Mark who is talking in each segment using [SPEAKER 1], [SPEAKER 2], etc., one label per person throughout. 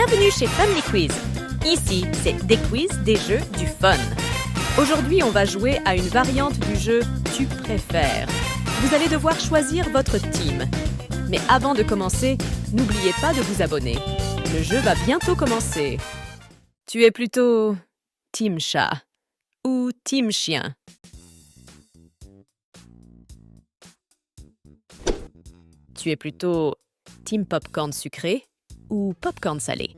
[SPEAKER 1] Bienvenue chez Family Quiz. Ici, c'est des quiz, des jeux, du fun. Aujourd'hui, on va jouer à une variante du jeu « Tu préfères ». Vous allez devoir choisir votre team. Mais avant de commencer, n'oubliez pas de vous abonner. Le jeu va bientôt commencer. Tu es plutôt team chat ou team chien? Tu es plutôt team popcorn sucré ou popcorn salé?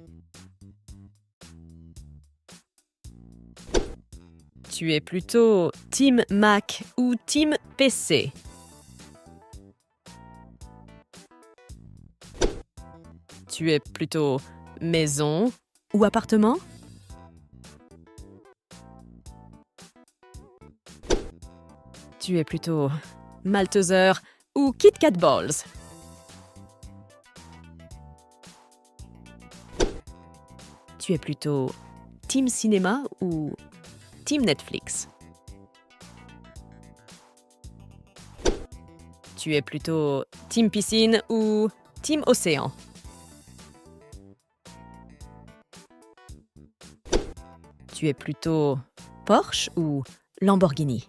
[SPEAKER 1] Tu es plutôt team Mac ou team PC? Tu es plutôt maison ou appartement? Tu es plutôt Malteser ou Kit Kat Balls? Tu es plutôt team cinéma ou team Netflix? Tu es plutôt team piscine ou team océan? Tu es plutôt Porsche ou Lamborghini?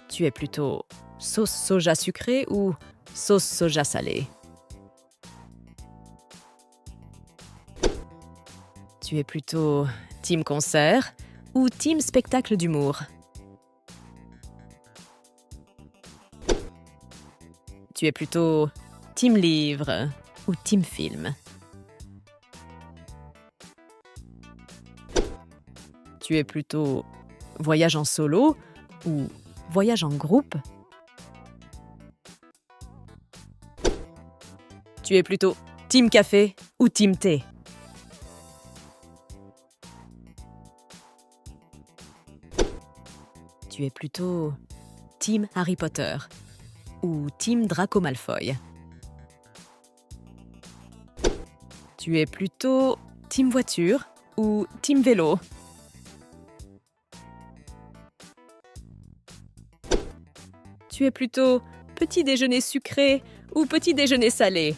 [SPEAKER 1] Tu es plutôt sauce soja sucrée ou sauce soja salée? Tu es plutôt team concert ou team spectacle d'humour? Tu es plutôt team livre ou team film? Tu es plutôt voyage en solo ou voyage en groupe? Tu es plutôt team café ou team thé? Tu es plutôt team Harry Potter ou team Draco Malfoy? Tu es plutôt team voiture ou team vélo? Tu es plutôt petit déjeuner sucré ou petit déjeuner salé?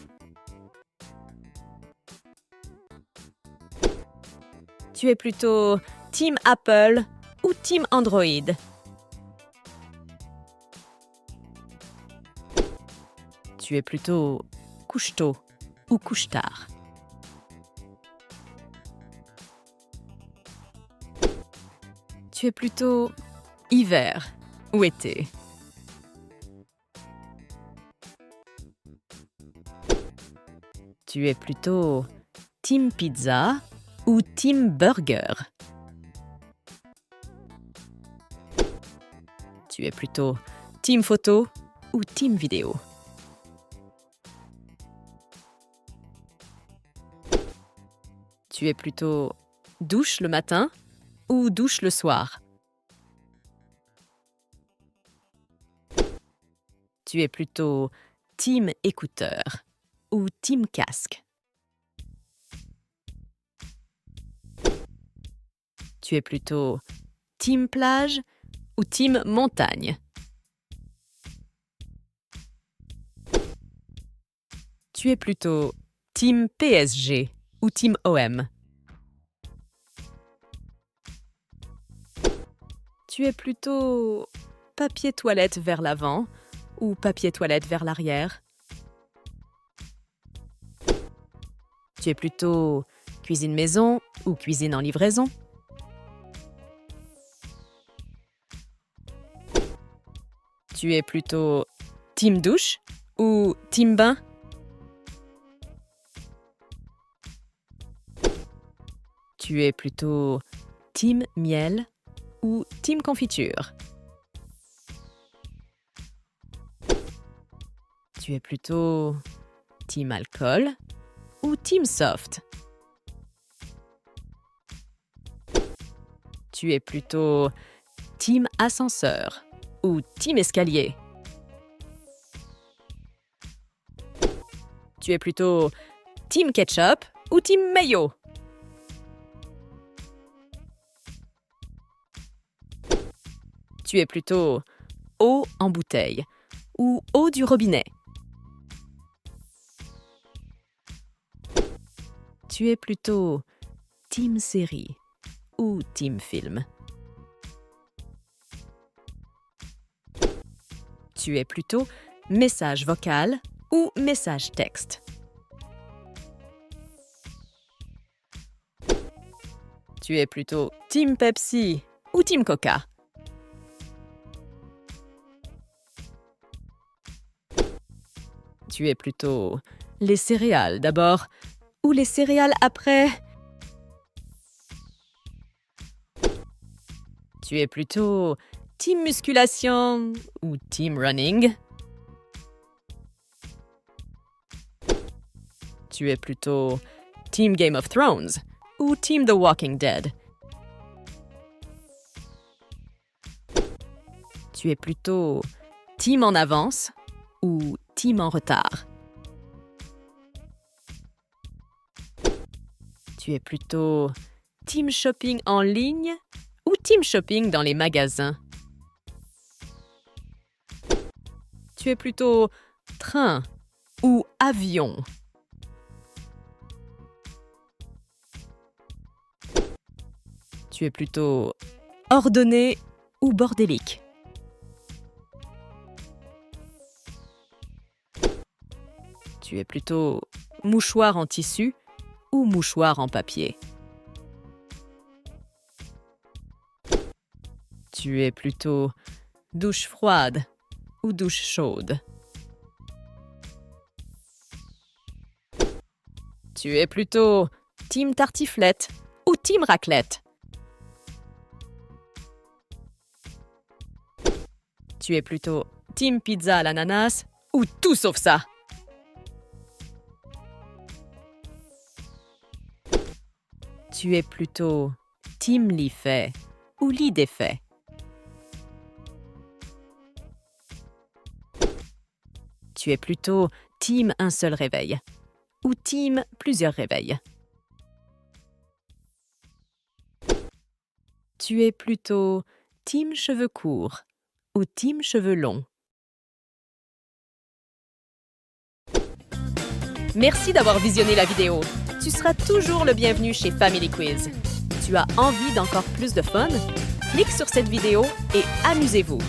[SPEAKER 1] Tu es plutôt team Apple ou team Android? Tu es plutôt couche-tôt ou couche-tard? Tu es plutôt hiver ou été? Tu es plutôt team pizza ou team burger? Tu es plutôt team photo ou team vidéo? Tu es plutôt douche le matin ou douche le soir? Tu es plutôt team écouteur ou team casque? Tu es plutôt team plage ou team montagne? Tu es plutôt team PSG ou team OM? Tu es plutôt papier toilette vers l'avant ou papier toilette vers l'arrière? Tu es plutôt cuisine maison ou cuisine en livraison? Tu es plutôt team douche ou team bain? Tu es plutôt team miel ou team confiture? Tu es plutôt team alcool ou team soft? Tu es plutôt team ascenseur ou team escalier? Tu es plutôt team ketchup ou team mayo? Tu es plutôt eau en bouteille ou eau du robinet? Tu es plutôt team série ou team film? Tu es plutôt message vocal ou message texte? Tu es plutôt team Pepsi ou team Coca? Tu es plutôt les céréales d'abord ou les céréales après? Tu es plutôt team musculation ou team running? Tu es plutôt team Game of Thrones ou team The Walking Dead? Tu es plutôt team en avance ou team en retard? Tu es plutôt team shopping en ligne ou team shopping dans les magasins? Tu es plutôt train ou avion? Tu es plutôt ordonné ou bordélique? Tu es plutôt mouchoir en tissu ou mouchoir en papier? Tu es plutôt douche froide ou douche chaude? Tu es plutôt team tartiflette ou team raclette? Tu es plutôt team pizza à l'ananas ou tout sauf ça? Tu es plutôt team lit fait ou lit défait? Tu es plutôt team un seul réveil ou team plusieurs réveils? Tu es plutôt team cheveux courts ou team cheveux longs? Merci d'avoir visionné la vidéo. Tu seras toujours le bienvenu chez Family Quiz. Tu as envie d'encore plus de fun? Clique sur cette vidéo et amusez-vous!